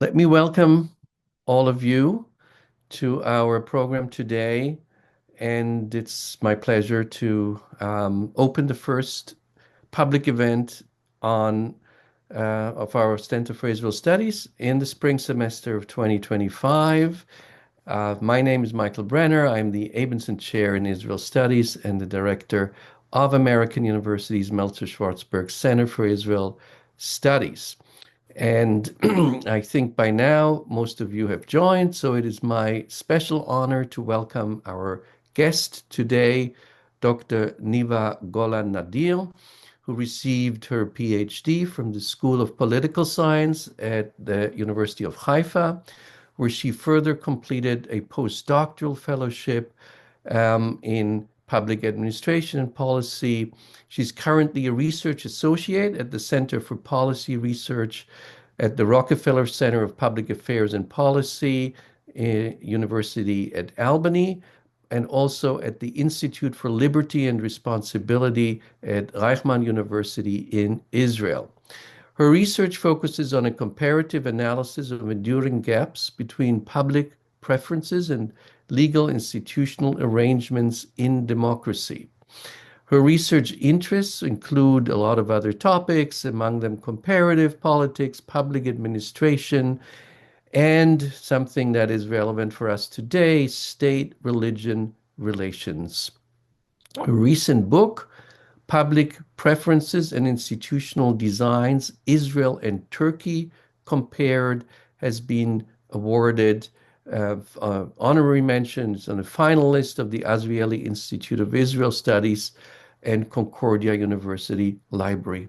Let me welcome all of you to our program today. And it's my pleasure to open the first public event on of our Center for Israel Studies in the spring semester of 2025. My name is Michael Brenner. I'm the Abendsen Chair in Israel Studies and the Director of American University's Meltzer Schwarzberg Center for Israel Studies. And I think by now most of you have joined, so it is my special honor to welcome our guest today, Dr. Niva Golan-Nadir, who received her PhD from the School of Political Science at the University of Haifa, where she further completed a postdoctoral fellowship in public administration and policy. She's currently a research associate at the Center for Policy Research at the Rockefeller Center of Public Affairs and Policy, University at Albany, and also at the Institute for Liberty and Responsibility at Reichman University in Israel. Her research focuses on a comparative analysis of enduring gaps between public preferences and legal institutional arrangements in democracy. Her research interests include a lot of other topics, among them comparative politics, public administration, and something that is relevant for us today, state-religion relations. A recent book, Public Preferences and Institutional Designs, Israel and Turkey Compared, has been awarded honorary mentions on a finalist of the Azrieli Institute of Israel Studies and Concordia University Library.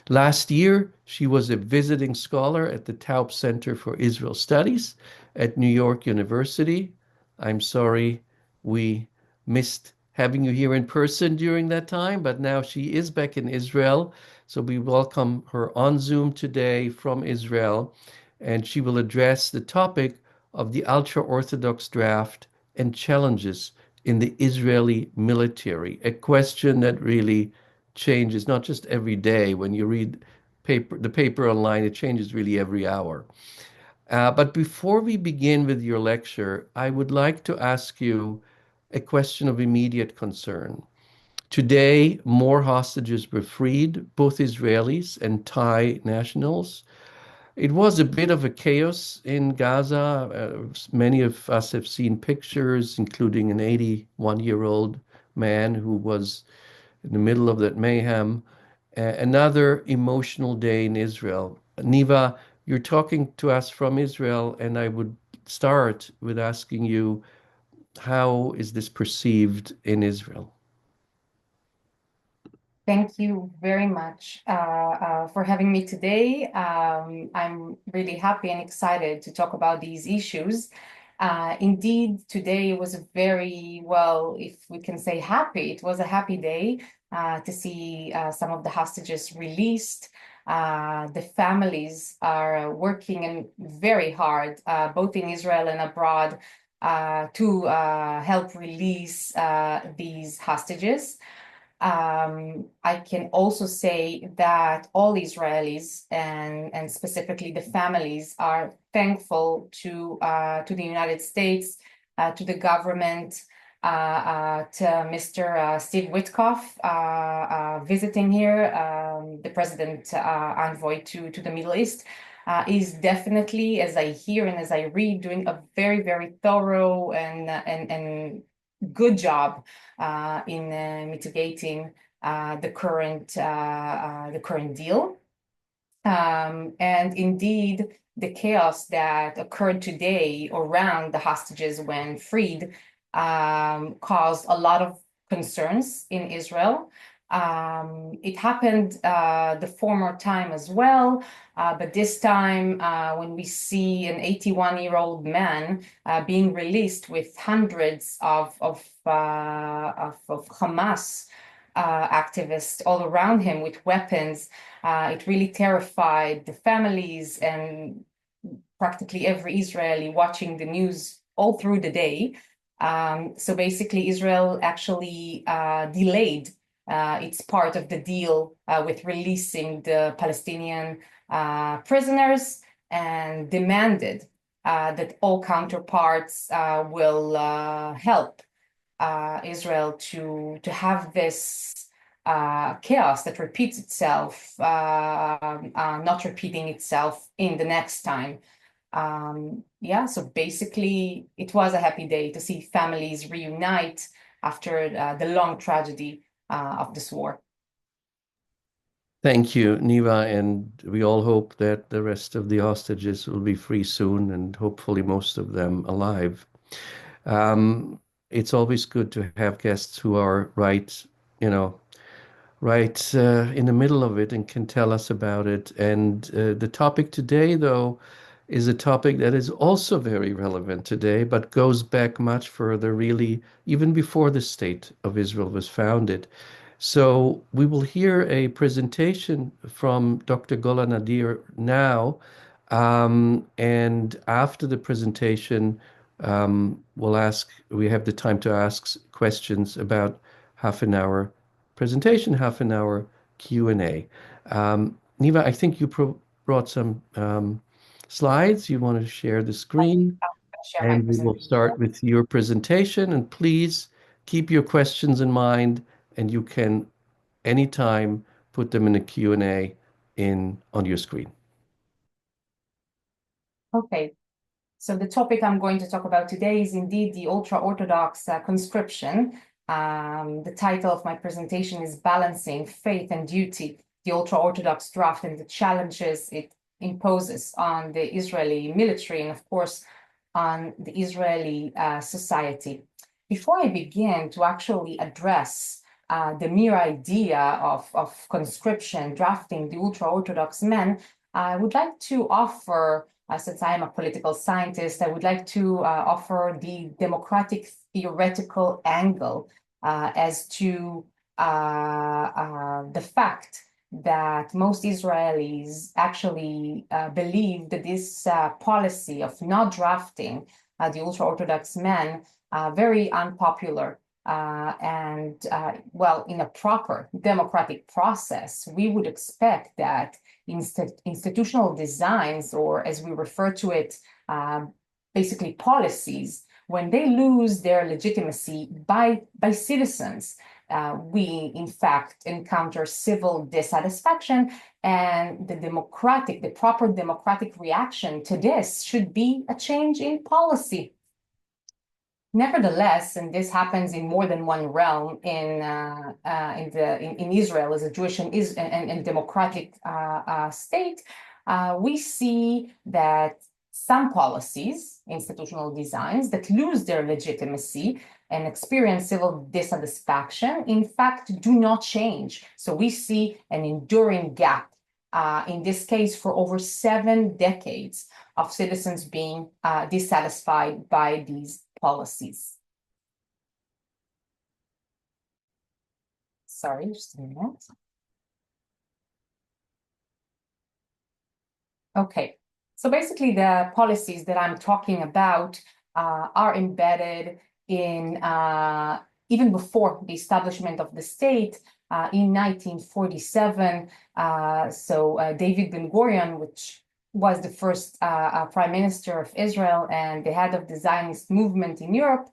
Last year, she was a visiting scholar at the Taub Center for Israel Studies at New York University. I'm sorry we missed having you here in person during that time, but now she is back in Israel. So we welcome her on Zoom today from Israel, and she will address the topic of the ultra-Orthodox draft and challenges in the Israeli military, a question that really changes not just every day. When you read the paper online, it changes really every hour. But before we begin with your lecture, I would like to ask you a question of immediate concern. Today, more hostages were freed, both Israelis and Thai nationals. It was a bit of a chaos in Gaza. Many of us have seen pictures, including an 81-year-old man who was in the middle of that mayhem. Another emotional day in Israel. Niva, you're talking to us from Israel, and I would start with asking you, how is this perceived in Israel? Thank you very much for having me today. I'm really happy and excited to talk about these issues. Indeed, today was a very, well, if we can say happy, it was a happy day to see some of the hostages released. The families are working and very hard, both in Israel and abroad, to help release these hostages. I can also say that all Israelis and specifically the families are thankful to the United States, to the government, to Mr. Steve Witkoff visiting here, the president envoy to the Middle East. Is definitely, as I hear and as I read, doing a very, very thorough and good job in mitigating the current deal. And indeed, the chaos that occurred today around the hostages when freed caused a lot of concerns in Israel. It happened the former time as well, but this time when we see an 81-year-old man being released with hundreds of Hamas activists all around him with weapons, it really terrified the families and practically every Israeli watching the news all through the day. So basically, Israel actually delayed it's part of the deal with releasing the Palestinian prisoners. and demanded that all counterparts will help Israel to have this chaos that repeats itself, not repeating itself in the next time. Yeah, so basically it was a happy day to see families reunite after the long tragedy of this war. Thank you, Niva, and we all hope that the rest of the hostages will be free soon and hopefully most of them alive. Um, it's always good to have guests who are you know, right in the middle of it and can tell us about it. And the topic today, though, is a topic that is also very relevant today, but goes back much further, really, even before the State of Israel was founded. So we will hear a presentation from Dr. Golan-Nadir now. And after the presentation, we have the time to ask questions about half an hour presentation, half an hour Q&A. Niva, I think you brought some slides. You want to share the screen, I'll share my and we will presentation. start with your presentation. And please keep your questions in mind, and you can anytime put them in a Q&A on your screen. Okay, so the topic I'm going to talk about today is indeed the ultra-Orthodox conscription. The title of my presentation is Balancing Faith and Duty, the Ultra-Orthodox Draft and the Challenges it imposes on the Israeli military and, of course, on the Israeli society. Before I begin to actually address the mere idea of conscription, drafting the ultra-Orthodox men, I would like to offer since I am a political scientist, I would like to offer the democratic theoretical angle as to the fact that most Israelis actually believe that this policy of not drafting the ultra-Orthodox men very unpopular. Well, in a proper democratic process, we would expect that institutional designs, or as we refer to it, basically policies, when they lose their legitimacy by citizens, we in fact encounter civil dissatisfaction, and the proper democratic reaction to this should be a change in policy. Nevertheless, and this happens in more than one realm in Israel as a Jewish and democratic state, we see that some policies, institutional designs that lose their legitimacy and experience civil dissatisfaction, in fact, do not change. So we see an enduring gap, in this case, for over 7 decades of citizens being dissatisfied by these policies. Sorry, just a minute. Okay, so basically the policies that I'm talking about are embedded in, even before the establishment of the state in 1947. David Ben-Gurion, which was the first prime minister of Israel and the head of the Zionist movement in Europe,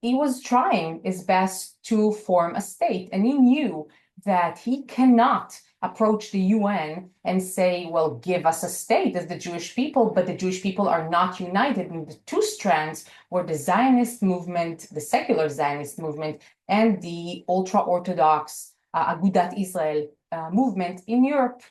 he was trying his best to form a state, and he knew that he cannot approach the UN and say, well, give us a state as the Jewish people, but the Jewish people are not united. And the two strands were the Zionist movement, the secular Zionist movement, and the ultra-Orthodox Agudat Israel movement in Europe.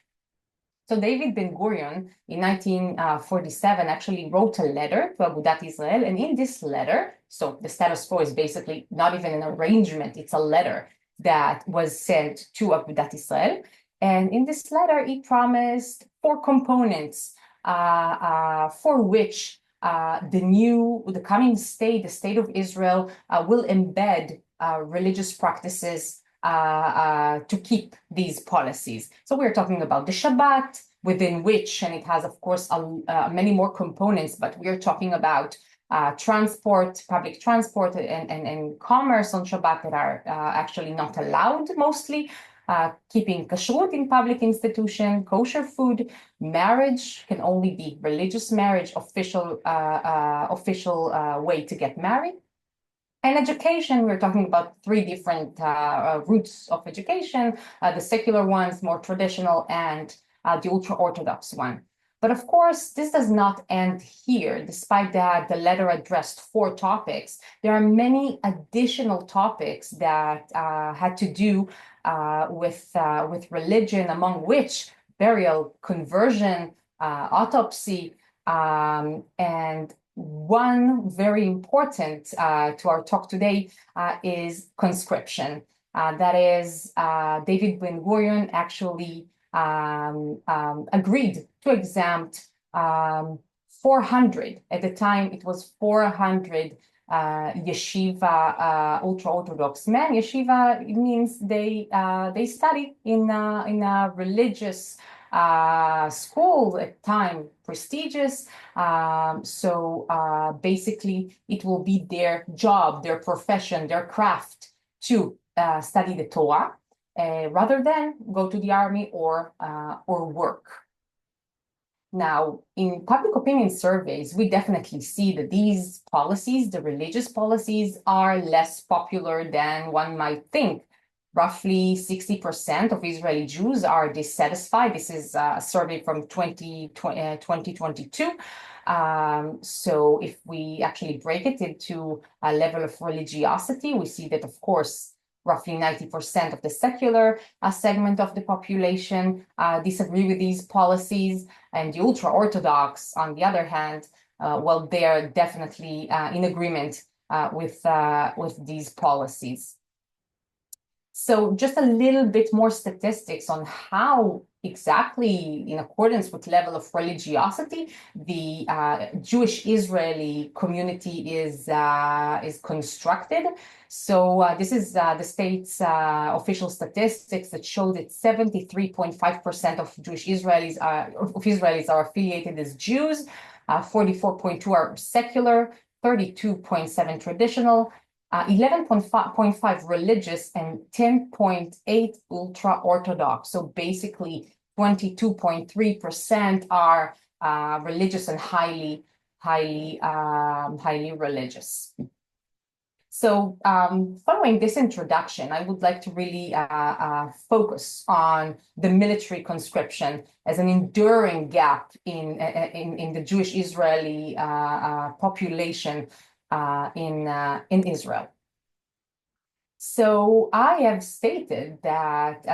So David Ben-Gurion in 1947 actually wrote a letter to Agudat Israel, and in this letter, so the status quo is basically not even an arrangement, it's a letter that was sent to Agudat Israel. And in this letter, he promised 4 components for which the coming state, the state of Israel, will embed religious practices to keep these policies. So we're talking about the Shabbat, within which, and it has, of course, many more components, but we're talking about transport, public transport, and commerce on Shabbat that are actually not allowed mostly. keeping kashrut in public institution, kosher food, marriage can only be religious marriage, official way to get married. And education, we're talking about three different routes of education, the secular ones, more traditional, and the ultra-Orthodox one. But of course, this does not end here. Despite that, the letter addressed 4 topics. There are many additional topics that had to do with religion, among which burial, conversion, autopsy, and one very important to our talk today is conscription. That is, David Ben-Gurion actually agreed to exempt 400. At the time, it was 400 yeshiva ultra-Orthodox men. Yeshiva, it means they study in a religious school at time, prestigious. So basically, it will be their job, their profession, their craft to study the Torah rather than go to the army or work. Now, in public opinion surveys, we definitely see that these policies, the religious policies, are less popular than one might think. Roughly 60% of Israeli Jews are dissatisfied. This is a survey from 2022. So if we actually break it into a level of religiosity, we see that, of course, roughly 90% of the secular segment of the population disagree with these policies. And the ultra-Orthodox, on the other hand, well, they're definitely in agreement with these policies. So just a little bit more statistics on how exactly, in accordance with level of religiosity, the Jewish Israeli community is constructed. So this is the state's official statistics that show that 73.5% of Jewish Israelis are affiliated as Jews, 44.2 are secular, 32.7 traditional, 11.5 religious, and 10.8 ultra-Orthodox. So basically 22.3% are religious and highly religious. So following this introduction, I would like to really focus on the military conscription as an enduring gap in the Jewish Israeli population in Israel. So I have stated that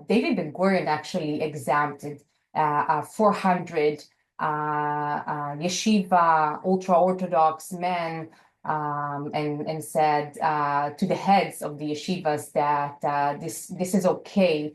David Ben-Gurion actually exempted 400 yeshiva ultra-Orthodox men and said to the heads of the yeshivas that this is okay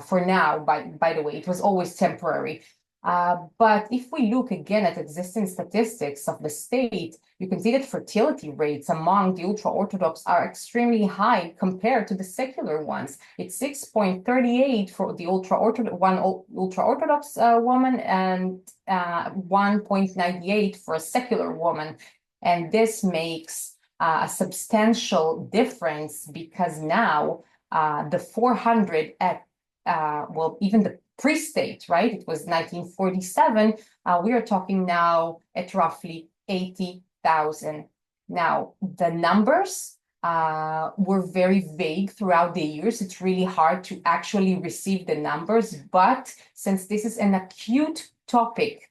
for now. By the way, it was always temporary. But if we look again at existing statistics of the state, you can see that fertility rates among the ultra-Orthodox are extremely high compared to the secular ones. It's 6.38 for the ultra-Orthodox woman and 1.98 for a secular woman. And this makes a substantial difference because now the 400 at, well, even the pre-state, right? It was 1947. We are talking now at roughly 80,000. Now, the numbers were very vague throughout the years. It's really hard to actually receive the numbers, but since this is an acute topic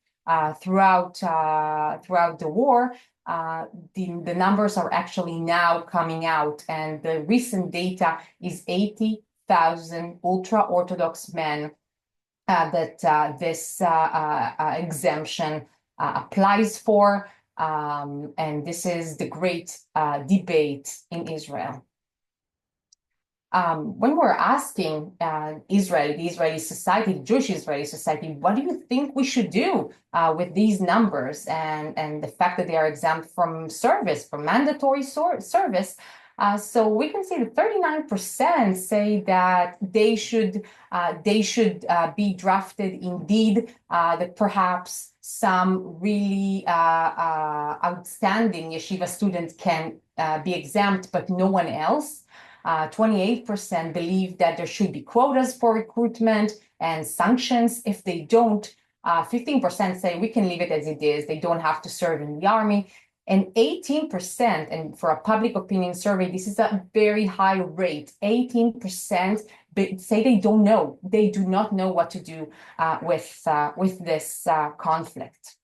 throughout the war, the numbers are actually now coming out, and the recent data is 80,000 ultra-Orthodox men that this exemption applies for, and this is the great debate in Israel. When we're asking the Israeli society, the Jewish Israeli society, what do you think we should do with these numbers and the fact that they are exempt from service, from mandatory service? So we can see that 39% say that they should be drafted indeed, that perhaps some really outstanding yeshiva students can be exempt, but no one else. 28% believe that there should be quotas for recruitment and sanctions if they don't. 15% say we can leave it as it is. They don't have to serve in the army. And 18%, and for a public opinion survey, this is a very high rate. 18% say they don't know. They do not know what to do with this conflict.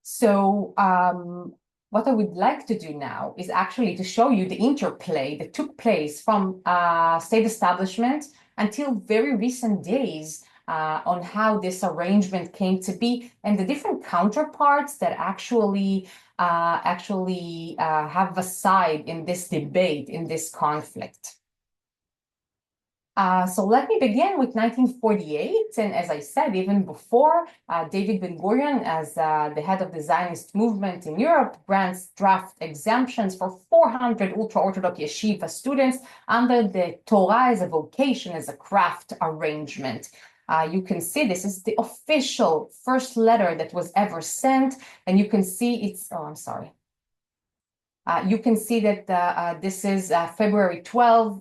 So what I would like to do now is actually to show you the interplay that took place from state establishment until very recent days on how this arrangement came to be and the different counterparts that actually have a side in this debate, in this conflict. So let me begin with 1948, and as I said, even before, David Ben-Gurion, as the head of the Zionist movement in Europe, grants draft exemptions for 400 ultra-Orthodox yeshiva students under the Torah as a vocation, as a craft arrangement. You can see this is the official first letter that was ever sent, and you can see it's, oh, I'm sorry. You can see that this is February 12,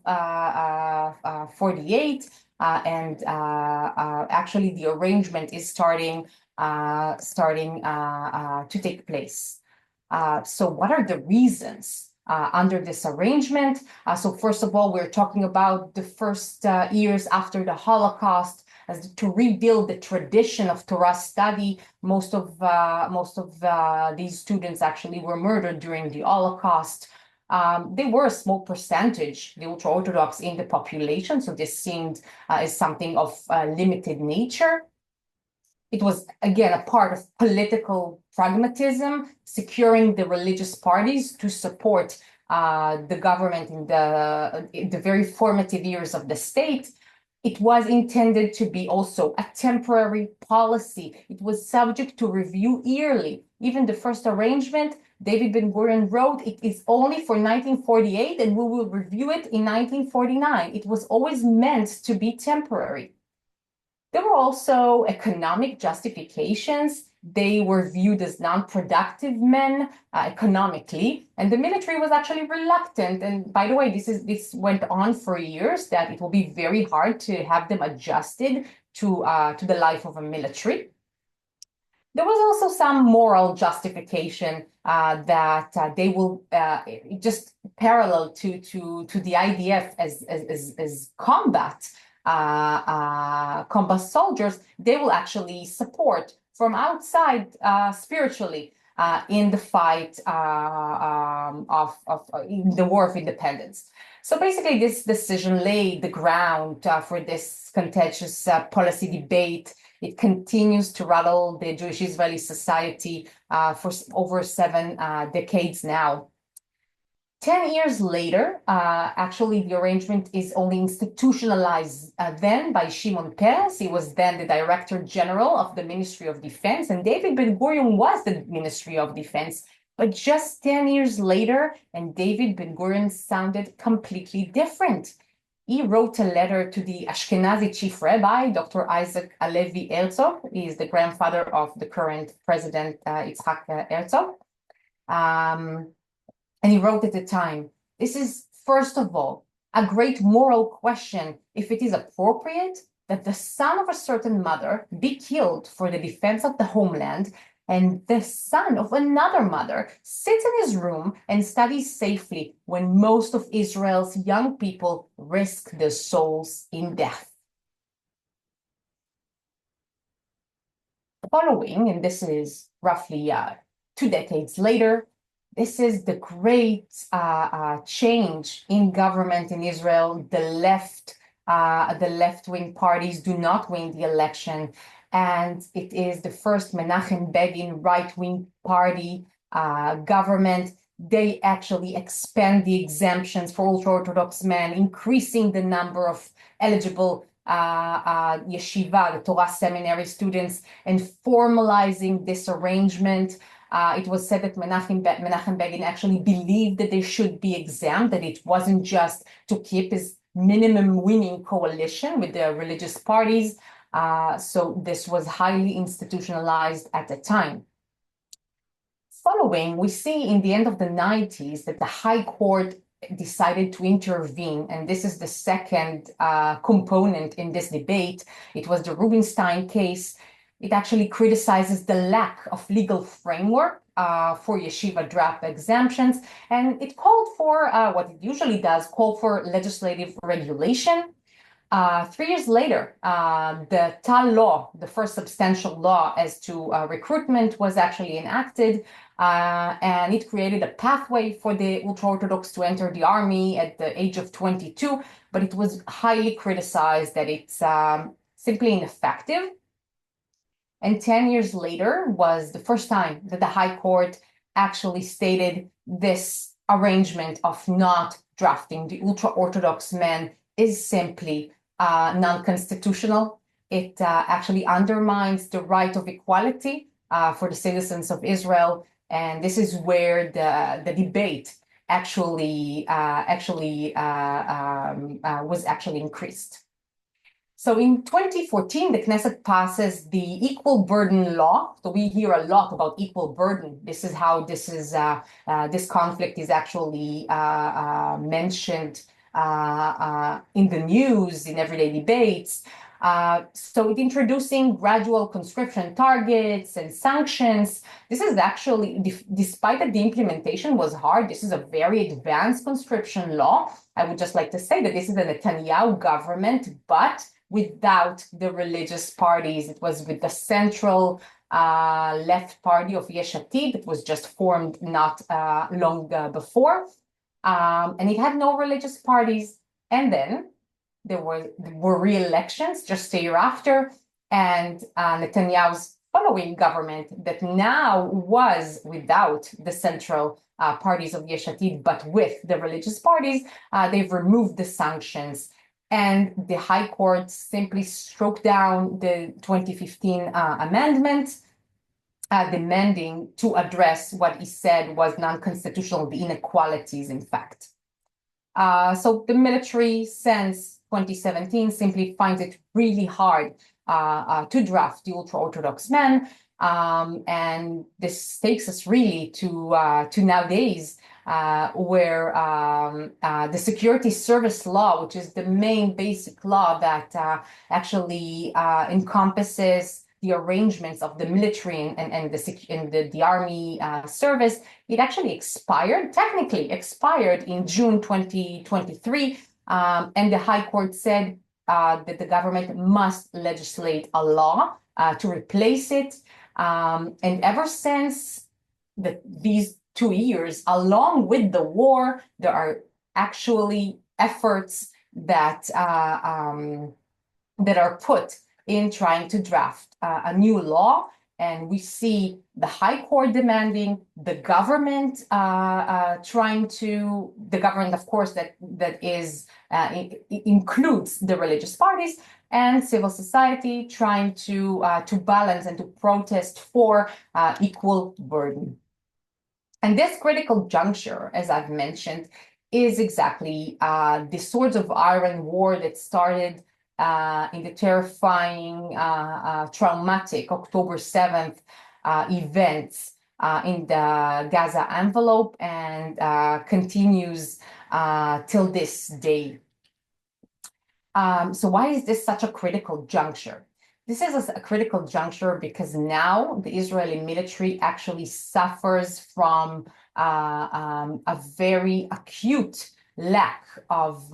48, and actually the arrangement is starting to take place. So what are the reasons under this arrangement? So first of all, we're talking about the first years after the Holocaust, as to rebuild the tradition of Torah study. Most of these students actually were murdered during the Holocaust. They were a small percentage, the ultra-Orthodox, in the population, so this seemed as something of limited nature. It was, again, a part of political pragmatism, securing the religious parties to support the government in the very formative years of the state. It was intended to be also a temporary policy. It was subject to review yearly. Even the first arrangement, David Ben-Gurion wrote, it is only for 1948 and we will review it in 1949. It was always meant to be temporary. There were also economic justifications. They were viewed as non-productive men economically, and the military was actually reluctant. And by the way, this went on for years, that it will be very hard to have them adjusted to the life of a military. There was also some moral justification that they will just parallel to the IDF as combat soldiers. They will actually support from outside spiritually in the fight in the War of Independence. So basically, this decision laid the ground for this contentious policy debate. It continues to rattle the Jewish Israeli society for over 7 decades now. 10 years later, actually, the arrangement is only institutionalized then by Shimon Peres. He was then the Director General of the Ministry of Defense, and David Ben-Gurion was the Ministry of Defense. But just 10 years later, and David Ben-Gurion sounded completely different. He wrote a letter to the Ashkenazi chief rabbi, Dr. Isaac Alevi Herzog. He is the grandfather of the current president, Yitzhak Herzog. And he wrote at the time, this is, first of all, a great moral question if it is appropriate that the son of a certain mother be killed for the defense of the homeland, and the son of another mother sits in his room and studies safely when most of Israel's young people risk their souls in death. Following, and this is roughly 2 decades later, this is the great change in government in Israel. The left-wing parties do not win the election, and it is the first Menachem Begin right-wing party government. They actually expand the exemptions for ultra-Orthodox men, increasing the number of eligible yeshiva, the Torah seminary students, and formalizing this arrangement. It was said that Menachem Begin actually believed that they should be exempt, that it wasn't just to keep his minimum winning coalition with the religious parties. So this was highly institutionalized at the time. Following, we see in the end of the 90s that the High Court decided to intervene. And this is the second component in this debate. It was the Rubinstein case. It actually criticizes the lack of legal framework for yeshiva draft exemptions. And it called for what it usually does, call for legislative regulation. 3 years later, the Tal law, the first substantial law as to recruitment, was actually enacted, and it created a pathway for the ultra-Orthodox to enter the army at the age of 22, but it was highly criticized that it's simply ineffective. And 10 years later was the first time that the High Court actually stated this arrangement of not drafting the ultra-Orthodox men is simply non-constitutional. It actually undermines the right of equality for the citizens of Israel. And this is where the debate actually was actually increased. So in 2014, the Knesset passes the equal burden law. So we hear a lot about equal burden. This is how this conflict is actually mentioned in the news, in everyday debates. So it's introducing gradual conscription targets and sanctions. This is actually, despite that the implementation was hard, this is a very advanced conscription law. I would just like to say that this is a Netanyahu government, but without the religious parties. It was with the central left party of Yesh Atid that was just formed not long before. And it had no religious parties. And then there were re-elections just a year after, and Netanyahu's following government that now was without the central parties of Yesh Atid, but with the religious parties, they've removed the sanctions. And the High Court simply struck down the 2015 amendment, demanding to address what he said was non-constitutional, the inequalities, in fact. So the military, since 2017, simply finds it really hard to draft the ultra-Orthodox men. And this takes us really to nowadays, where the security service law, which is the main basic law that actually encompasses the arrangements of the military and the army service, it actually technically expired in June 2023. And the High Court said that the government must legislate a law to replace it. And ever since these 2 years, along with the war, there are actually efforts that are put in trying to draft a new law. And we see the High Court demanding, the government the government, of course, that includes the religious parties, and civil society trying to balance and to protest for equal burden. And this critical juncture, as I've mentioned, is exactly the Swords of Iron War that started in the terrifying, traumatic October 7th events in the Gaza envelope, and continues till this day. So why is this such a critical juncture? This is a critical juncture because now the Israeli military actually suffers from a very acute lack of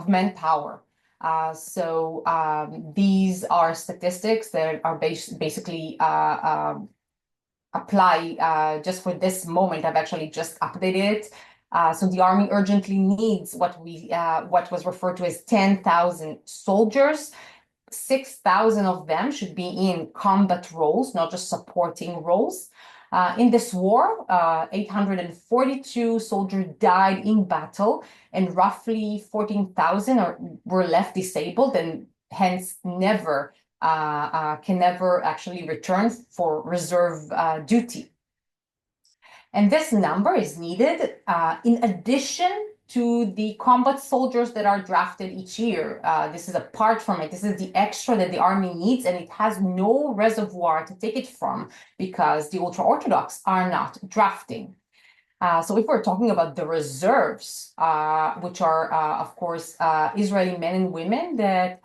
manpower. So these are statistics that are basically apply just for this moment. I've actually just updated it. So the army urgently needs what was referred to as 10,000 soldiers. 6,000 of them should be in combat roles, not just supporting roles. In this war, 842 soldiers died in battle, and roughly 14,000 were left disabled and hence can never actually return for reserve duty. And this number is needed in addition to the combat soldiers that are drafted each year. This is apart from it. This is the extra that the army needs, and it has no reservoir to take it from because the ultra-Orthodox are not drafting. So if we're talking about the reserves, which are, of course, Israeli men and women that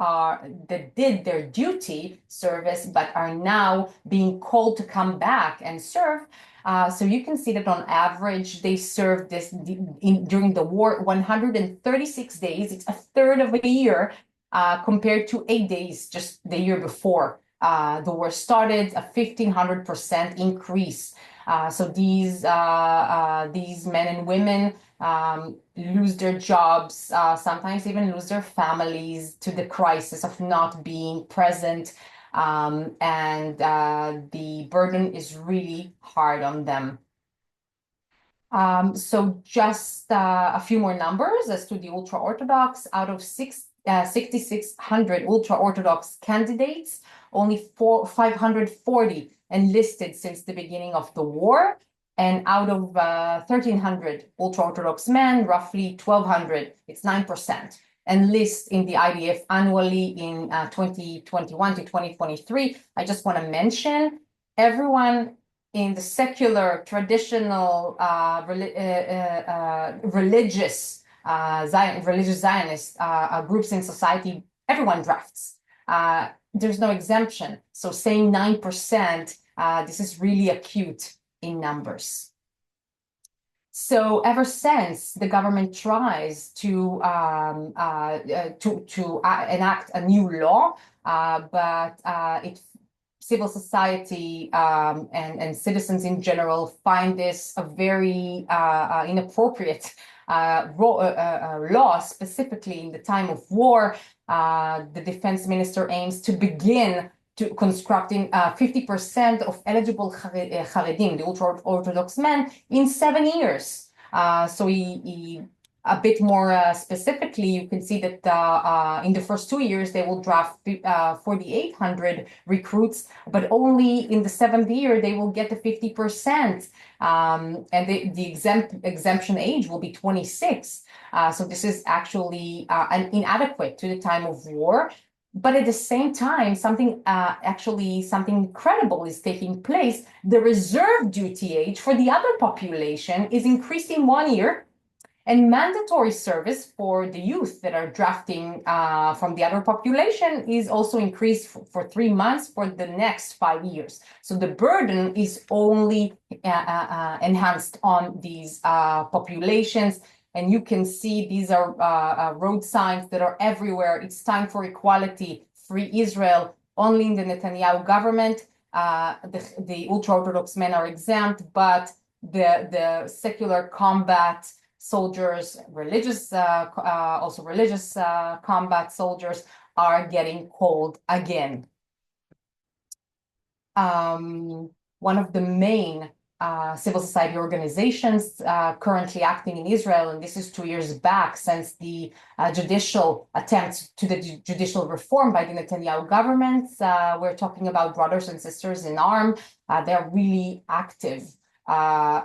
did their duty service but are now being called to come back and serve. So you can see that on average, they served during the war 136 days. It's a third of a year compared to 8 days just the year before. The war started, a 1,500% increase. So these men and women lose their jobs, sometimes even lose their families to the crisis of not being present. And the burden is really hard on them. So just a few more numbers as to the ultra-Orthodox. Out of 6,600 ultra-Orthodox candidates, only 540 enlisted since the beginning of the war. And out of 1,300 ultra-Orthodox men, roughly 1,200, it's 9%, enlist in the IDF annually in 2021 to 2023. I just want to mention everyone in the secular, traditional, religious Zionist groups in society, everyone drafts. There's no exemption. So saying 9%, this is really acute in numbers. So ever since the government tries to enact a new law, but civil society and citizens in general find this a very inappropriate law, specifically in the time of war. The defense minister aims to begin constructing 50% of eligible Haredim, the ultra-Orthodox men, in 7 years. So a bit more specifically, you can see that in the first 2 years, they will draft 4,800 recruits, but only in the 7th year, they will get the 50%. And the exemption age will be 26. So this is actually inadequate to the time of war. But at the same time, something incredible is taking place. The reserve duty age for the other population is increasing 1 year, and mandatory service for the youth that are drafting from the other population is also increased for 3 months for the next 5 years. So the burden is only enhanced on these populations. And you can see these are road signs that are everywhere. It's time for equality, free Israel. Only in the Netanyahu government, the ultra-Orthodox men are exempt, but the secular combat soldiers, also religious combat soldiers are getting called again. One of the main civil society organizations currently acting in Israel, and this is 2 years back since the judicial attempt to the judicial reform by the Netanyahu government. We're talking about brothers and sisters in arms. They're really active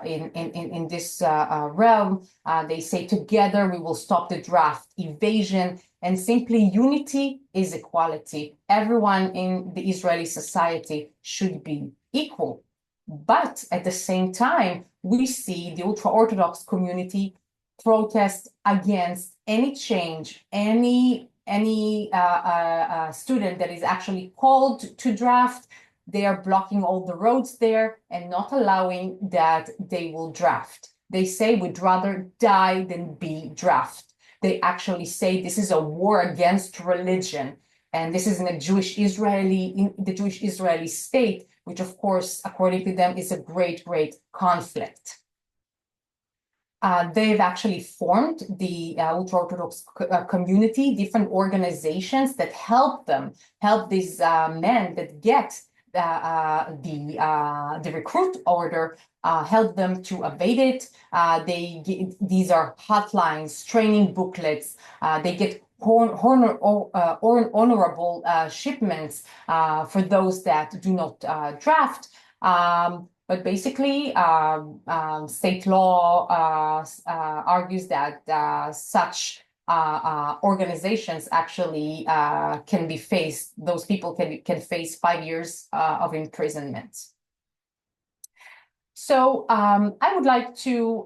in this realm. They say together we will stop the draft evasion, and simply unity is equality. Everyone in the Israeli society should be equal. But at the same time, we see the ultra-Orthodox community protest against any change, any student that is actually called to draft. They are blocking all the roads there and not allowing that they will draft. They say we'd rather die than be drafted. They actually say this is a war against religion. And this is in the Jewish Israeli state, which of course, according to them, is a great, great conflict. They've actually formed the ultra-Orthodox community, different organizations that help these men that get the recruit order, help them to evade it. These are hotlines, training booklets. They get honorable shipments for those that do not draft. But basically, state law argues that such organizations actually can be faced, those people can face 5 years of imprisonment. I would like to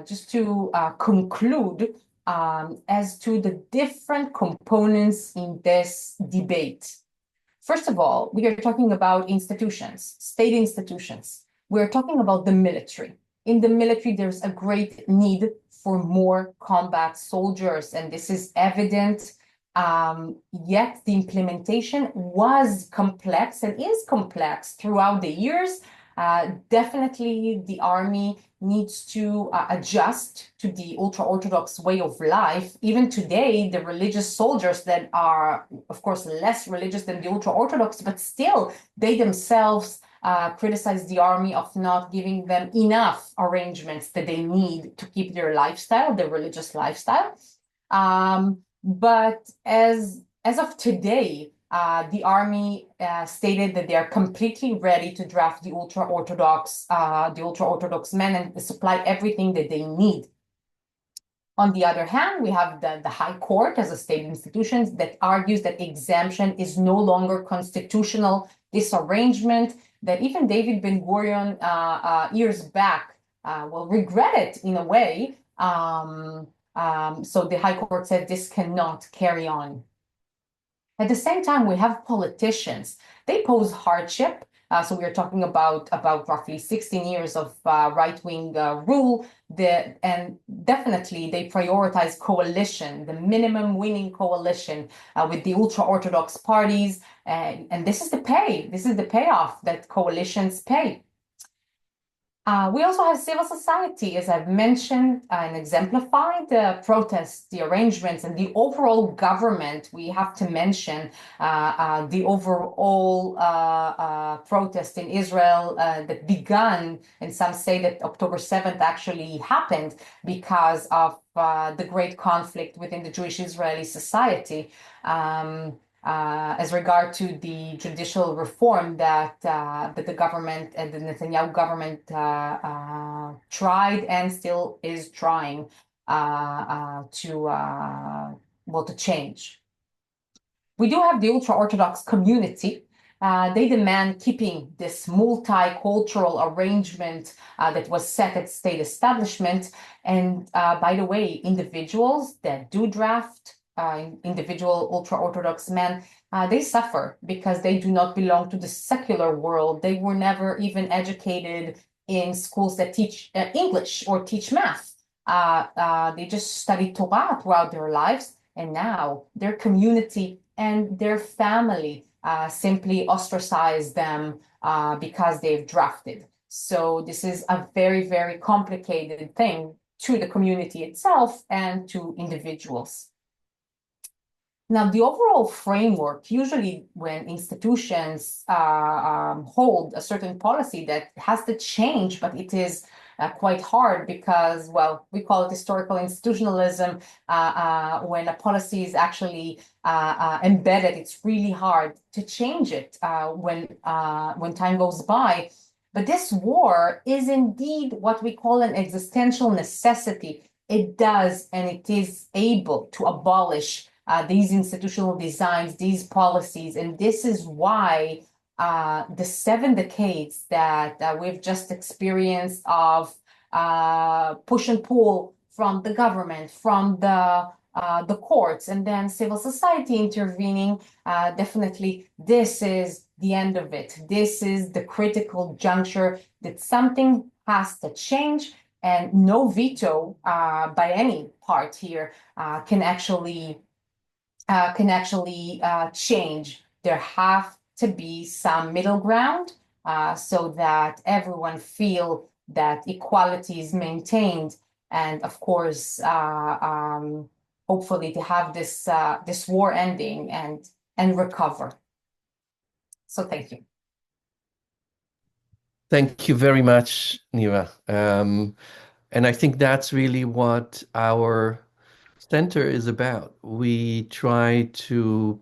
just to conclude as to the different components in this debate. First of all, we are talking about institutions, state institutions. We're talking about the military. In the military, there's a great need for more combat soldiers, and this is evident. Yet the implementation was complex and is complex throughout the years. Definitely, the army needs to adjust to the ultra-Orthodox way of life. Even today, the religious soldiers that are, of course, less religious than the ultra-Orthodox, but still, they themselves criticize the army of not giving them enough arrangements that they need to keep their lifestyle, their religious lifestyle. But as of today, the army stated that they are completely ready to draft the ultra-Orthodox men and supply everything that they need. On the other hand, we have the High Court as a state institution that argues that exemption is no longer constitutional. This arrangement that even David Ben-Gurion years back will regret it in a way. So the High Court said this cannot carry on. At the same time, we have politicians. They pose hardship. So we are talking about roughly 16 years of right-wing rule. And definitely they prioritize coalition, the minimum winning coalition with the ultra-Orthodox parties. And this is the pay. This is the payoff that coalitions pay. We also have civil society, as I've mentioned and exemplified, the protests, the arrangements, and the overall government. We have to mention the overall protest in Israel that began, and some say that October 7th actually happened because of the great conflict within the Jewish-Israeli society. As regard to the judicial reform that the government and the Netanyahu government tried and still is trying to change. We do have the ultra-Orthodox community. They demand keeping this multicultural arrangement that was set at state establishment. And by the way, individuals that do draft individual ultra-Orthodox men, they suffer because they do not belong to the secular world. They were never even educated in schools that teach English or teach math. They just study Torah throughout their lives, and now their community and their family simply ostracize them because they've drafted. So this is a very, very complicated thing to the community itself and to individuals. Now, the overall framework, usually when institutions hold a certain policy that has to change, but it is quite hard because, well, we call it historical institutionalism. When a policy is actually embedded, it's really hard to change it when time goes by. But this war is indeed what we call an existential necessity. It does, and it is able to abolish these institutional designs, these policies. And this is why the 7 decades that we've just experienced of push and pull from the government, from the courts, and then civil society intervening, definitely this is the end of it. This is the critical juncture that something has to change, and no veto by any part here can actually change. There have to be some middle ground so that everyone feel that equality is maintained, and of course, hopefully to have this war ending and recover. So thank you. Thank you very much, Niva. And I think that's really what our center is about. We try to,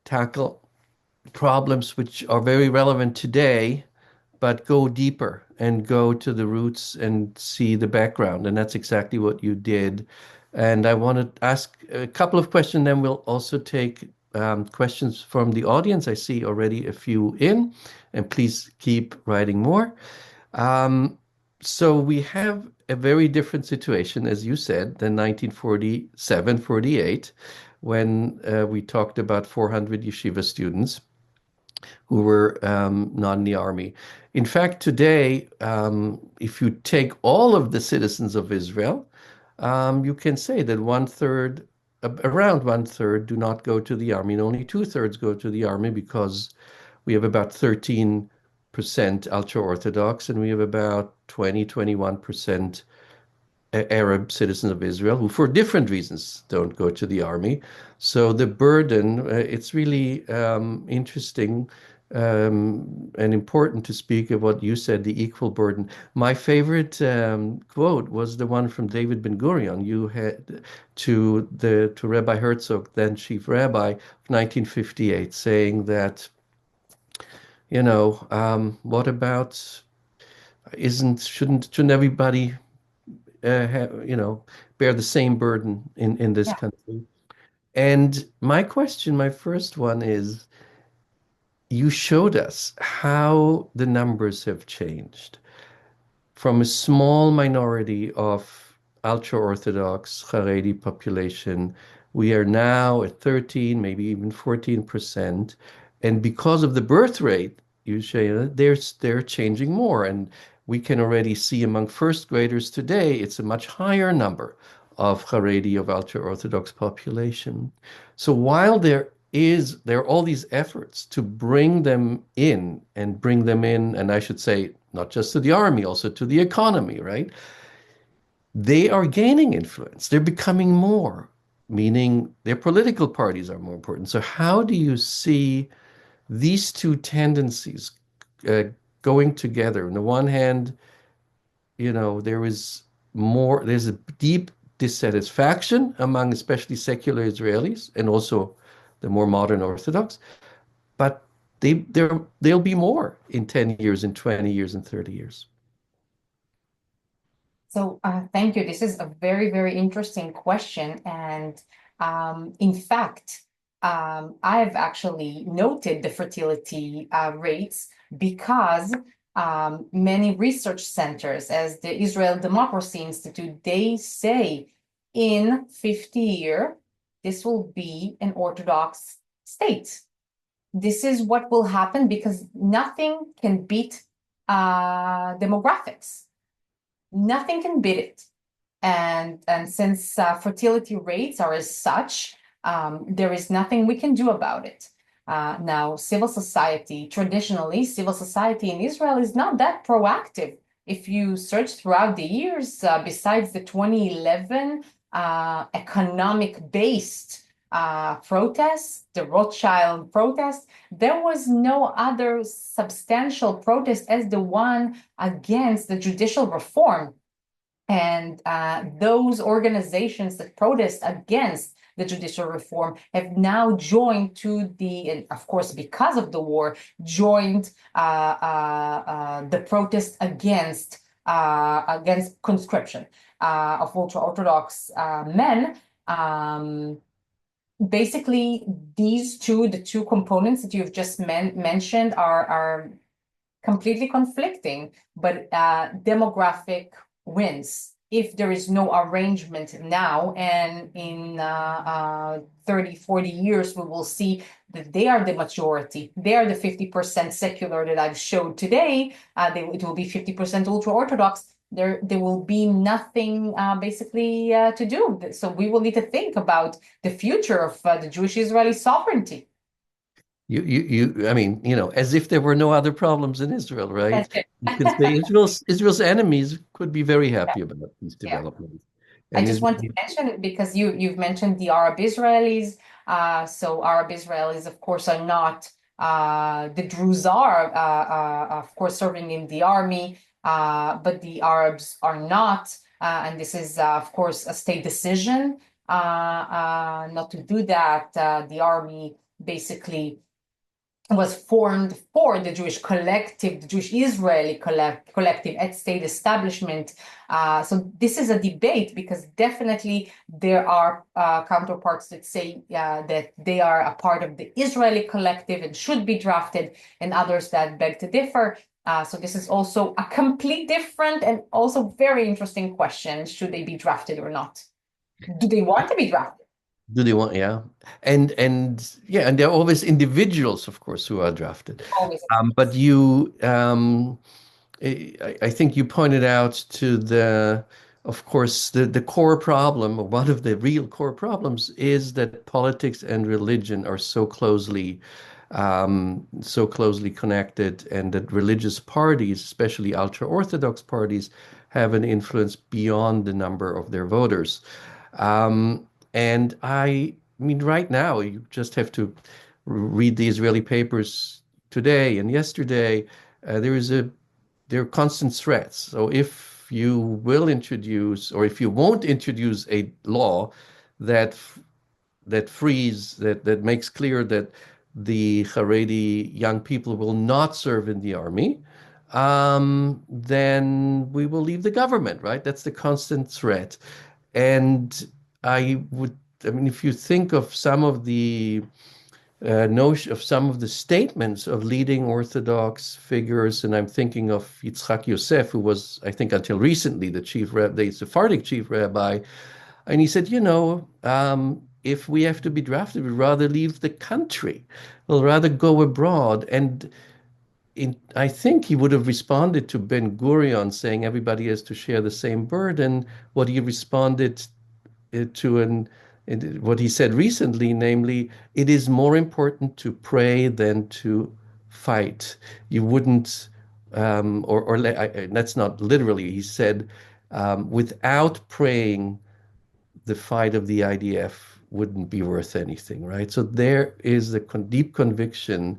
tackle problems which are very relevant today, but go deeper and go to the roots and see the background. And that's exactly what you did. And I want to ask a couple of questions, then we'll also take questions from the audience. I see already a few in, and please keep writing more. Um, so we have a very different situation, as you said, than 1947, 48, when we talked about 400 yeshiva students who were not in the army. In fact, today, if you take all of the citizens of Israel, you can say that around one third do not go to the army, and only two-thirds go to the army because we have about 13% ultra-Orthodox, and we have about 20, 21% Arab citizens of Israel who, for different reasons, don't go to the army. So the burden, it's really interesting and important to speak of what you said, the equal burden. My favorite quote was the one from David Ben-Gurion. You had to Rabbi Herzog, then chief rabbi, of 1958, saying that, what about shouldn't everybody bear the same burden in this Yeah. country. And my question, my first one is, you showed us how the numbers have changed from a small minority of ultra-Orthodox Haredi population. We are now at 13, maybe even 14%. And because of the birth rate, you say they're changing more. And we can already see among first graders today, it's a much higher number of Haredi, of ultra-Orthodox population. So while there are all these efforts to bring them in, and I should say, not just to the army, also to the economy, right? They are gaining influence. They're becoming more, meaning their political parties are more important. So how do you see these two tendencies uh, going together? On the one hand, there's a deep dissatisfaction among especially secular Israelis and also the more modern Orthodox, but there'll be more in 10 years, in 20 years, in 30 years. So thank you. This is a very, very interesting question. And in fact, I've actually noted the fertility rates because many research centers, as the Israel Democracy Institute, they say in 50 years, this will be an Orthodox state. This is what will happen because nothing can beat demographics. Nothing can beat it. And since fertility rates are as such, there is nothing we can do about it. Now, traditionally, civil society in Israel is not that proactive. If you search throughout the years, besides the 2011 economic-based protests, the Rothschild protest, there was no other substantial protest as the one against the judicial reform. And those organizations that protest against the judicial reform have now joined and of course, because of the war, joined the protest against conscription of ultra-Orthodox men. Basically, the two components that you've just mentioned are completely conflicting, but demographic wins if there is no arrangement now. And in 30, 40 years, we will see that they are the majority. They are the 50% secular that I've showed today. It will be 50% ultra-Orthodox. There will be nothing basically to do. So we will need to think about the future of the Jewish Israeli sovereignty. I mean, as if there were no other problems in Israel, right? You can say Israel's enemies could be very happy about these Yeah. developments. I And just want to mention, because you've mentioned the Arab Israelis. So Arab Israelis, of course, are not the Druze are, of course, serving in the army, but the Arabs are not. And this is, of course, a state decision not to do that. The army basically was formed for the Jewish collective, the Jewish Israeli collective at state establishment. So this is a debate because definitely there are counterparts that say that they are a part of the Israeli collective and should be drafted, and others that beg to differ. So this is also a complete different and also very interesting question. Should they be drafted or not? Do they want to be drafted? Do they want, yeah. And yeah, and there are always individuals, of course, who are drafted. Always. But I think you pointed out to of course, the core problem, or one of the real core problems, is that politics and religion are so closely connected, and that religious parties, especially ultra-Orthodox parties, have an influence beyond the number of their voters. And I mean, right now, you just have to read the Israeli papers today and yesterday. There are constant threats. So if you will introduce, or if you won't introduce a law that that makes clear that the Haredi young people will not serve in the army, then we will leave the government, right? That's the constant threat. And I mean, if you think of some of the notion of some of the statements of leading Orthodox figures, and I'm thinking of Yitzhak Yosef, who was, I think, until recently the Sephardic chief rabbi, and he said, if we have to be drafted, we'd rather leave the country. We'll rather go abroad. And I think he would have responded to Ben-Gurion saying everybody has to share the same burden. What he responded to what he said recently, namely, it is more important to pray than to fight. You wouldn't, that's not literally. He said, without praying, the fight of the IDF wouldn't be worth anything, right? So there is a deep conviction,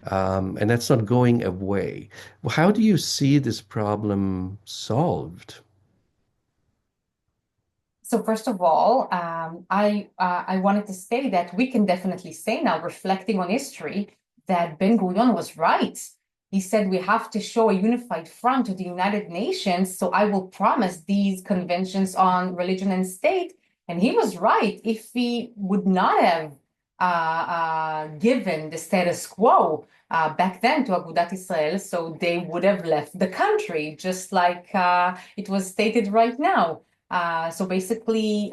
and that's not going away. How do you see this problem solved? So first of all, I wanted to say that we can definitely say now, reflecting on history, that Ben-Gurion was right. He said we have to show a unified front to the United Nations, so I will promise these conventions on religion and state. And he was right. If he would not have given the status quo back then to Agudat Israel, so they would have left the country, just like it was stated right now. So basically,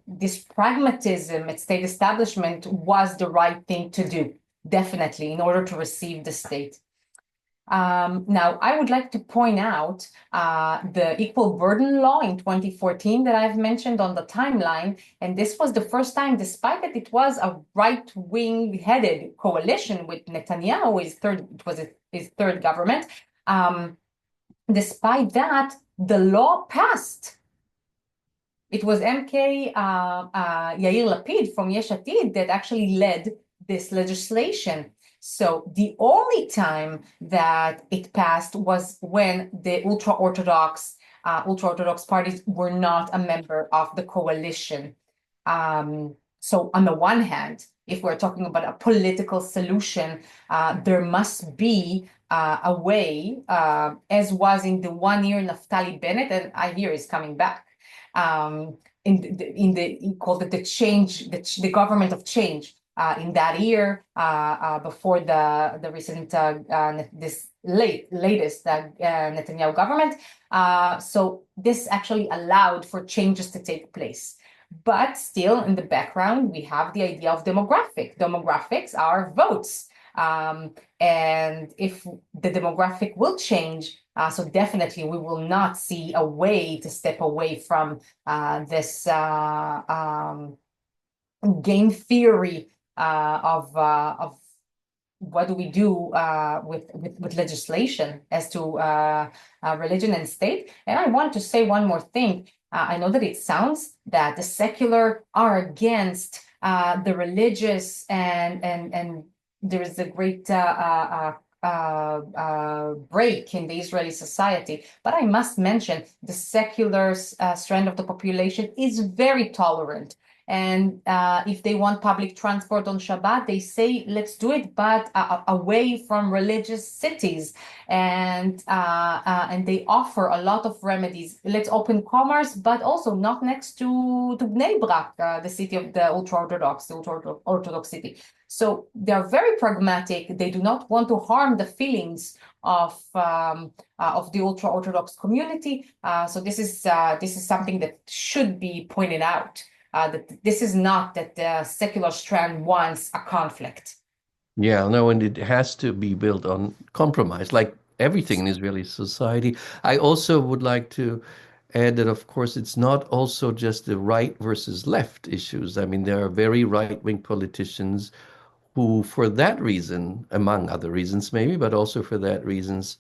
this pragmatism at state establishment was the right thing to do, definitely, in order to receive the state. Now, I would like to point out the equal burden law in 2014 that I've mentioned on the timeline. And this was the first time, despite that it was a right-wing headed coalition with Netanyahu, it was his third government. Despite that, the law passed. It was MK Yair Lapid from Yesh Atid that actually led this legislation. So the only time that it passed was when the ultra-Orthodox parties were not a member of the coalition. So on the one hand, if we're talking about a political solution, there must be a way, as was in the 1 year Naftali Bennett, and I hear is coming back. He called it the government of change. In that year, before the recent latest Netanyahu government, so this actually allowed for changes to take place. But still, in the background, we have the idea of demographic. Demographics are votes. And if the demographic will change, so definitely we will not see a way to step away from this game theory of what do we do with legislation as to religion and state. And I want to say one more thing. I know that it sounds that the secular are against the religious, and there is a great break in the Israeli society. But I must mention the secular strand of the population is very tolerant. And if they want public transport on Shabbat, they say, let's do it, but away from religious cities. And they offer a lot of remedies. Let's open commerce, but also not next to Bnei Brak, the city of the Ultra-Orthodox, the Ultra-Orthodox city. So they're very pragmatic. They do not want to harm the feelings of the ultra-Orthodox community. So this is something that should be pointed out. That this is not that the secular strand wants a conflict. Yeah, no, and it has to be built on compromise, like everything in Israeli society. I also would like to add that, of course, it's not also just the right versus left issues. I mean, there are very right-wing politicians who, for that reason, among other reasons maybe, but also for that reasons,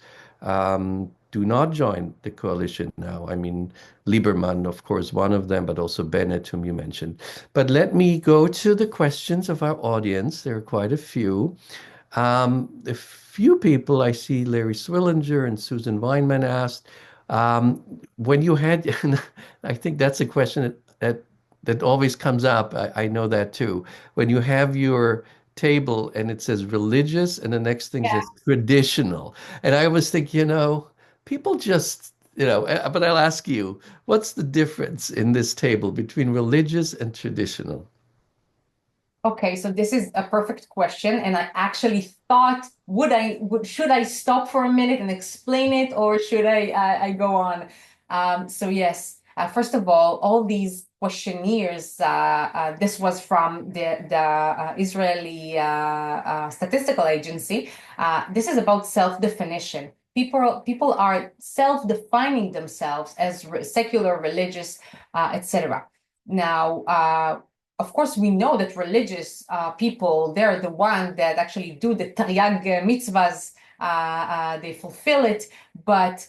do not join the coalition now. I mean, Lieberman, of course, one of them, but also Bennett, whom you mentioned. But let me go to the questions of our audience. There are quite a few. A few people, I see Larry Swillinger and Susan Weinman asked, when you had, I think that's a question that always comes up. I know that too. When you have your table and it says religious and the next thing Yeah. says traditional. And I always think, people just, but I'll ask you, what's the difference in this table between religious and traditional? Okay, so this is a perfect question, and I actually thought, should I stop for a minute and explain it, or should I go on? So yes, first of all these questionnaires, this was from the Israeli Statistical Agency. This is about self-definition. People are self-defining themselves as secular, religious, etc. Now, of course, we know that religious people, they're the one that actually do the Taryag mitzvahs, they fulfill it, but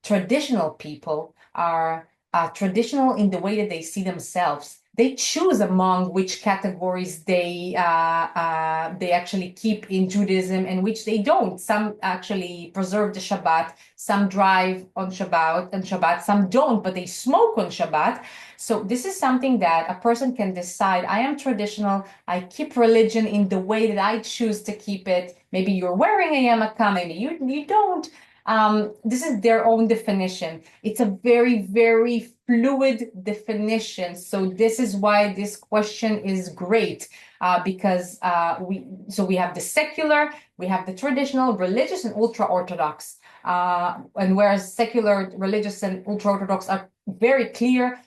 traditional people are traditional in the way that they see themselves. They choose among which categories they actually keep in Judaism and which they don't. Some actually preserve the Shabbat, some drive on Shabbat, some don't, but they smoke on Shabbat. So this is something that a person can decide. I am traditional. I keep religion in the way that I choose to keep it. Maybe you're wearing a yarmulke, maybe you don't. This is their own definition. It's a very, very fluid definition. So this is why this question is great, because we have the secular, we have the traditional, religious, and ultra-Orthodox. And whereas secular, religious, and ultra-Orthodox are very clear,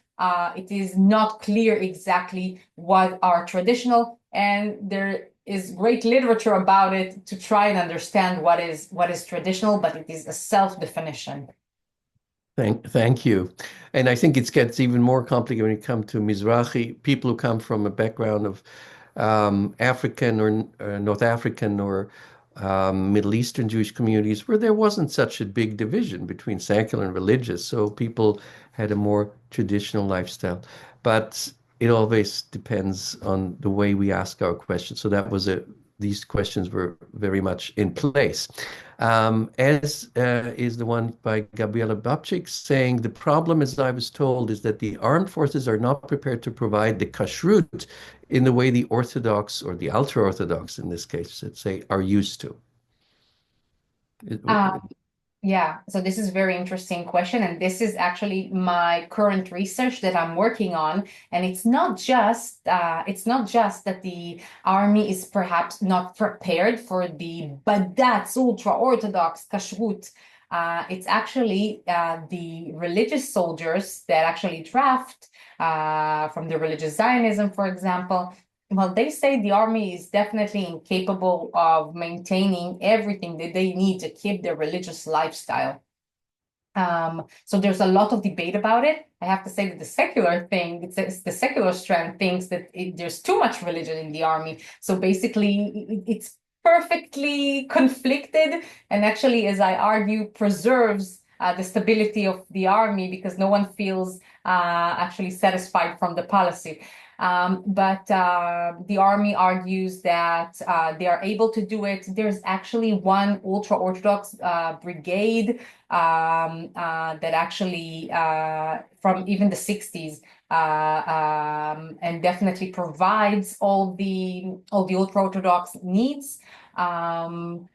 it is not clear exactly what are traditional, and there is great literature about it to try and understand what is traditional, but it is a self-definition. Thank you. And I think it gets even more complicated when you come to Mizrahi, people who come from a background of African or North African or Middle Eastern Jewish communities where there wasn't such a big division between secular and religious. So people had a more traditional lifestyle. But it always depends on the way we ask our questions. So these questions were very much in place. As is the one by Gabriela Babchik saying, the problem, as I was told, is that the armed forces are not prepared to provide the kashrut in the way the Orthodox or the ultra-Orthodox, in this case, let's say, are used to. Uh, Yeah, so this is a very interesting question, and this is actually my current research that I'm working on. And it's not just that the army is perhaps not prepared for the Badatz ultra-Orthodox kashrut. It's actually the religious soldiers that actually draft from the religious Zionism, for example. Well, they say the army is definitely incapable of maintaining everything that they need to keep their religious lifestyle. So there's a lot of debate about it. I have to say that the secular thing, it's the secular strand thinks that there's too much religion in the army. So basically, it's perfectly conflicted, and actually, as I argue, preserves the stability of the army because no one feels actually satisfied from the policy. But the army argues that they are able to do it. There's actually one ultra-Orthodox brigade that actually from even the 60s and definitely provides all the ultra-Orthodox needs. So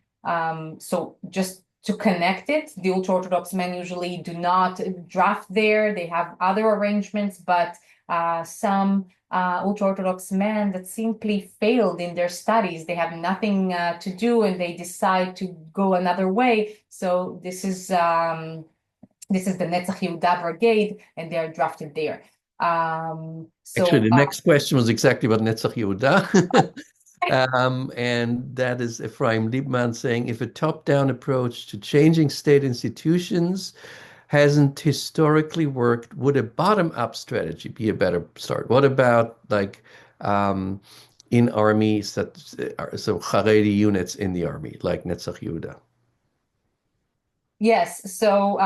just to connect it, the ultra-Orthodox men usually do not draft there. They have other arrangements, but some ultra-Orthodox men that simply failed in their studies. They have nothing to do and they decide to go another way. So this is the Netzach Yehuda Brigade, and they are drafted there. Actually, So the next question was exactly about Netzach Yehuda. And that is Ephraim Liebman saying, if a top-down approach to changing state institutions hasn't historically worked, would a bottom-up strategy be a better start? What about like in armies that so Haredi units in the army, like Netzach Yehuda? yes, so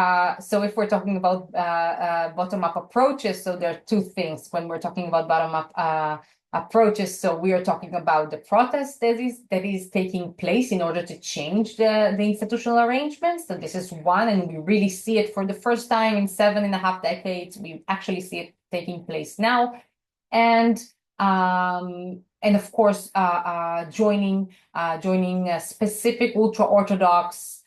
if we're talking about bottom-up approaches, so there are two things when we're talking about bottom-up approaches. So we are talking about the protest that is taking place in order to change the institutional arrangements. So this is one, and we really see it for the first time in 7.5 decades. We actually see it taking place now, and of course joining specific ultra-Orthodox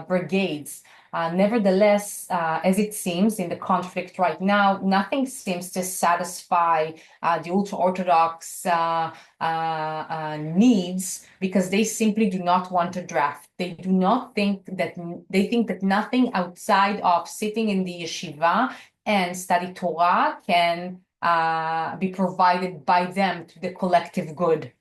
brigades. Nevertheless, as it seems in the conflict right now, nothing seems to satisfy the ultra-Orthodox needs, because they simply do not want to draft. They do not think that, they think that nothing outside of sitting in the yeshiva and study Torah can be provided by them to the collective good.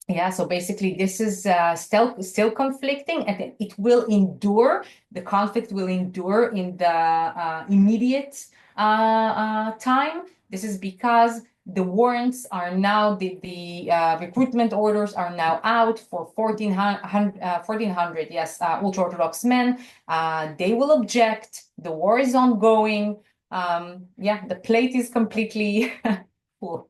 Yeah, so basically this is still conflicting, and it will endure. The conflict will endure in the immediate time. This is because the warrants are now, the recruitment orders are now out for 1,400, yes, ultra-Orthodox men. They will object. The war is ongoing. Yeah, the plate is completely full.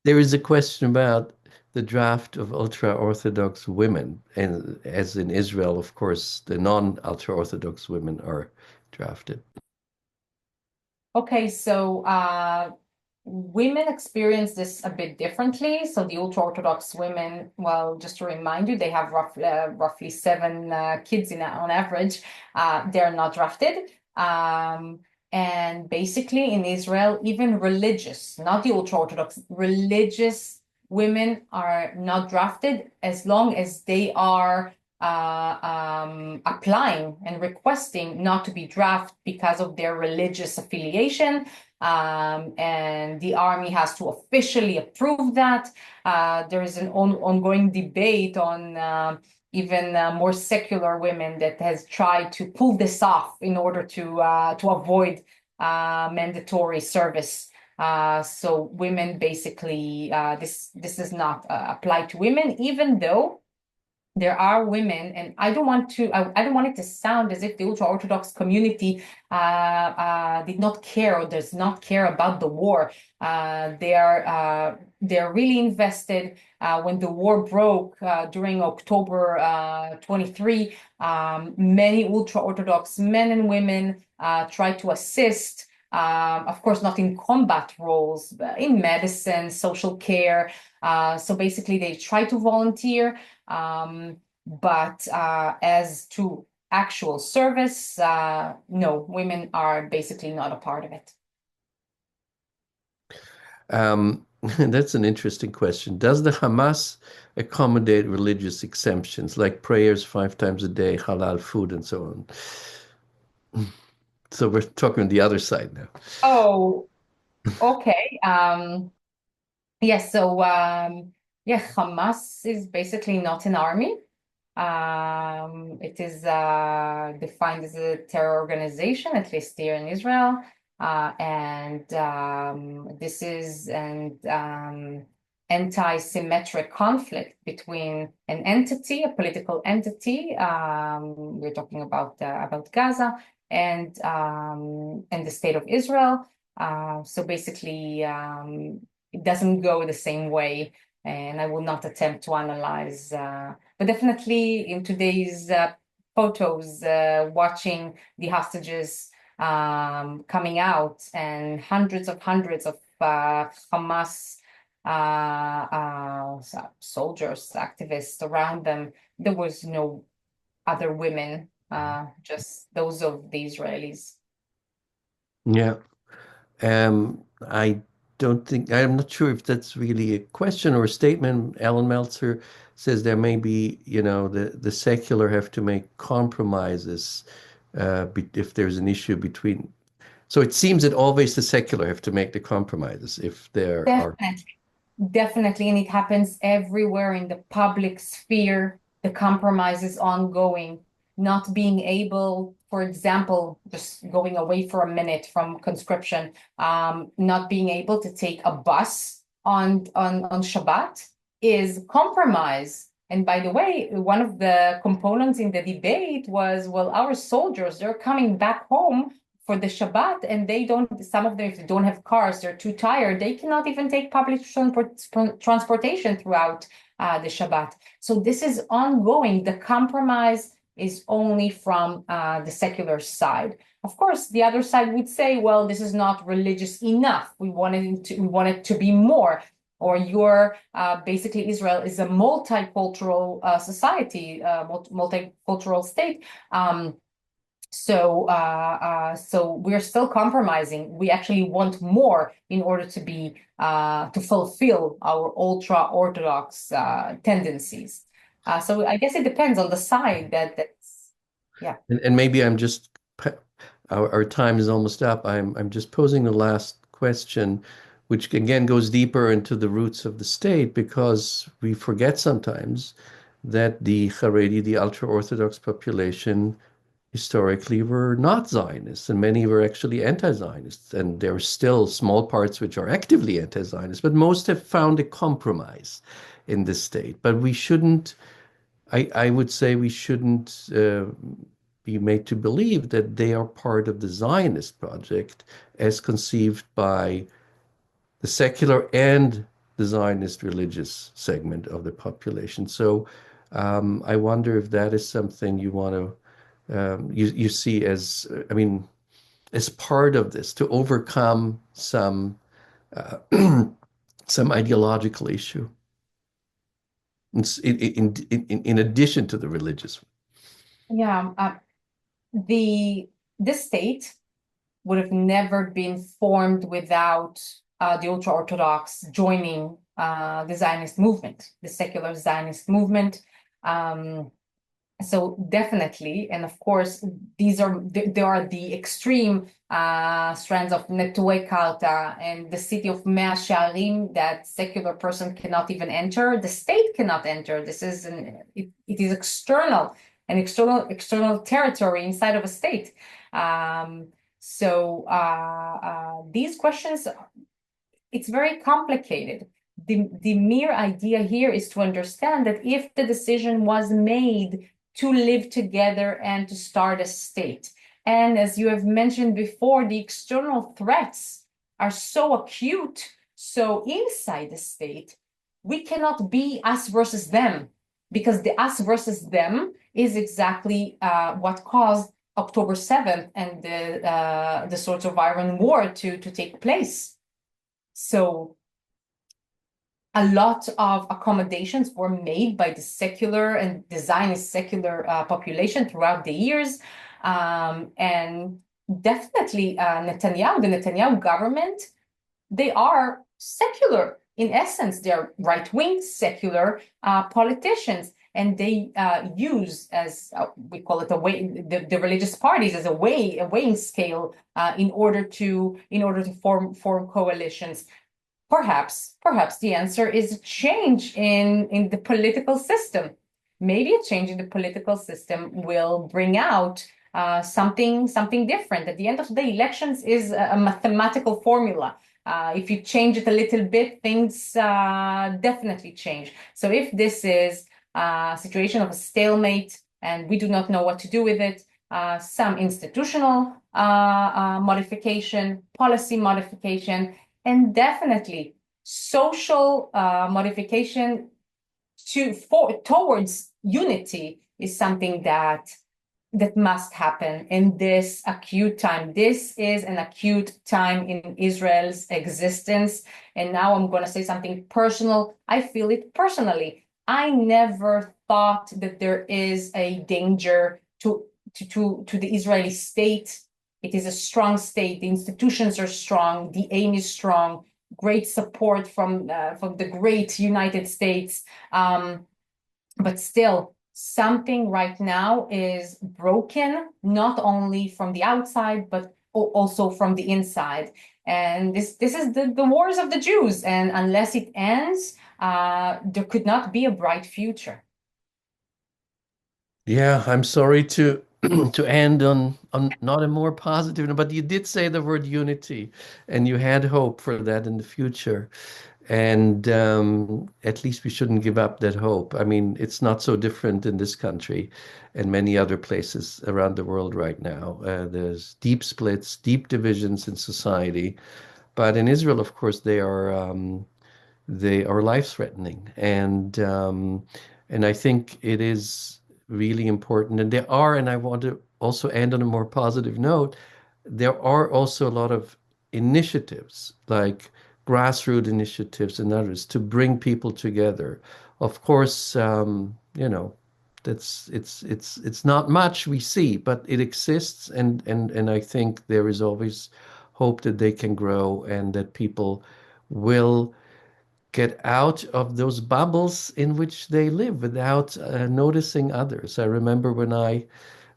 There is a question about the draft of ultra-Orthodox women, and as in Israel, of course, the non-ultra-Orthodox women are drafted. Okay, so women experience this a bit differently. So the ultra-Orthodox women, well, just to remind you, they have roughly 7 kids on average. They're not drafted. And basically in Israel, even religious, not the ultra-Orthodox, religious women are not drafted as long as they are applying and requesting not to be drafted because of their religious affiliation. And the army has to officially approve that. There is an ongoing debate on even more secular women that has tried to pull this off in order to avoid mandatory service. So women basically, this does not apply to women, even though there are women, and I don't want it to sound as if the ultra-Orthodox community did not care or does not care about the war. They're really invested. When the war broke during October 23, many ultra-Orthodox men and women tried to assist. Of course, not in combat roles, but in medicine, social care. So basically, they try to volunteer. But as to actual service, no, women are basically not a part of it. That's an interesting question. Does the Hamas accommodate religious exemptions like prayers 5 times a day, halal food, and so on? So we're talking the other side now. Oh, okay. Yes, so yeah, Hamas is basically not an army. It is defined as a terror organization, at least here in Israel. And this is an anti-symmetric conflict between an entity, a political entity. We're talking about Gaza and the state of Israel. So basically, it doesn't go the same way, and I will not attempt to analyze. But definitely in today's photos, watching the hostages coming out and hundreds of Hamas soldiers, activists around them, there was no other women, just those of the Israelis. Yeah. I don't think, I'm not sure if that's really a question or a statement. Alan Meltzer says there may be, the secular have to make compromises if there's an issue between. So it seems that always the secular have to make the compromises if there are. Definitely. Definitely, and it happens everywhere in the public sphere. The compromise is ongoing. Not being able, for example, just going away for a minute from conscription, not being able to take a bus on Shabbat is compromise. And by the way, one of the components in the debate was, well, our soldiers, they're coming back home for the Shabbat, and they don't, some of them, if they don't have cars, they're too tired, they cannot even take public transportation throughout the Shabbat. So this is ongoing. The compromise is only from the secular side. Of course, the other side would say, well, this is not religious enough. We want it to be more. Or basically Israel is a multicultural society, multicultural state. So we're still compromising. We actually want more in order to fulfill our ultra-Orthodox tendencies. So I guess it depends on the side yeah. And maybe our time is almost up. I'm just posing the last question, which again goes deeper into the roots of the state, because we forget sometimes that the Haredi, the ultra-Orthodox population, historically were not Zionists, and many were actually anti-Zionists. And there are still small parts which are actively anti-Zionist, but most have found a compromise in the state. But I would say we shouldn't be made to believe that they are part of the Zionist project as conceived by the secular and the Zionist religious segment of the population. So I wonder if that is something you want to you see as, I mean, as part of this to overcome some uh, some ideological issue in addition to the religious one. Yeah, this state would have never been formed without the ultra-Orthodox joining the Zionist movement, the secular Zionist movement. So definitely, and of course, there are the extreme strands of Netuei Karta and the city of Mea Shearim that secular person cannot even enter. The state cannot enter. This is it is external, an external territory inside of a state. These questions, it's very complicated. The mere idea here is to understand that if the decision was made to live together and to start a state, and as you have mentioned before, the external threats are so acute, so inside the state, we cannot be us versus them, because the us versus them is exactly what caused October 7th and the sorts of Iron War to take place. So a lot of accommodations were made by the secular and the Zionist secular population throughout the years. And definitely the Netanyahu government, they are secular. In essence, they're right-wing secular politicians. And they use, as we call it, the religious parties as a weighing scale in order to form coalitions. Perhaps the answer is a change in the political system. Maybe a change in the political system will bring out something different. At the end of the day, elections is a mathematical formula. If you change it a little bit, things definitely change. So if this is a situation of a stalemate and we do not know what to do with it, some institutional modification, policy modification, and definitely social modification towards unity is something that must happen in this acute time. This is an acute time in Israel's existence. And now I'm going to say something personal. I feel it personally. I never thought that there is a danger to the Israeli state. It is a strong state. The institutions are strong. The aim is strong. Great support from the great United States. But still, something right now is broken, not only from the outside, but also from the inside. And this is the wars of the Jews. And unless it ends, there could not be a bright future. Yeah, I'm sorry to to end on not a more positive note, but you did say the word unity, and you had hope for that in the future. And at least we shouldn't give up that hope. I mean, it's not so different in this country and many other places around the world right now. There's deep splits, deep divisions in society. But in Israel, of course, they are life-threatening, and I think it is really important. And there are, and I want to also end on a more positive note. There are also a lot of initiatives, like grassroots initiatives and others, to bring people together. Of course, it's not much we see, but it exists, and I think there is always hope that they can grow and that people will get out of those bubbles in which they live without noticing others. I remember when I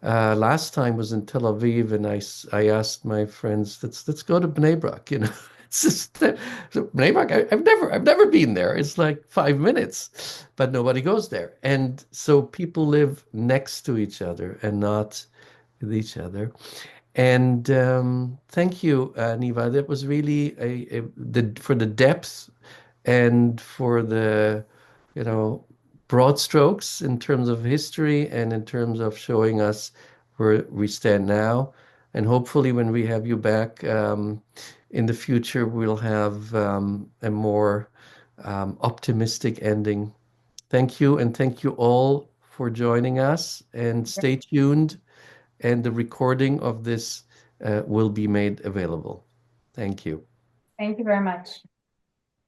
last time was in Tel Aviv, and I asked my friends, let's go to Bnei Brak, you know. It's just so Bnei Brak. I've never been there. It's like 5 minutes, but nobody goes there, and so people live next to each other and not with each other. And thank you, Niva. That was really for the depth and for the, you know, broad strokes in terms of history and in terms of showing us where we stand now. And hopefully, when we have you back in the future, we'll have a more optimistic ending. Thank you, and thank you all for joining us. And stay tuned, and the recording of this will be made available. Thank you. Thank you very much.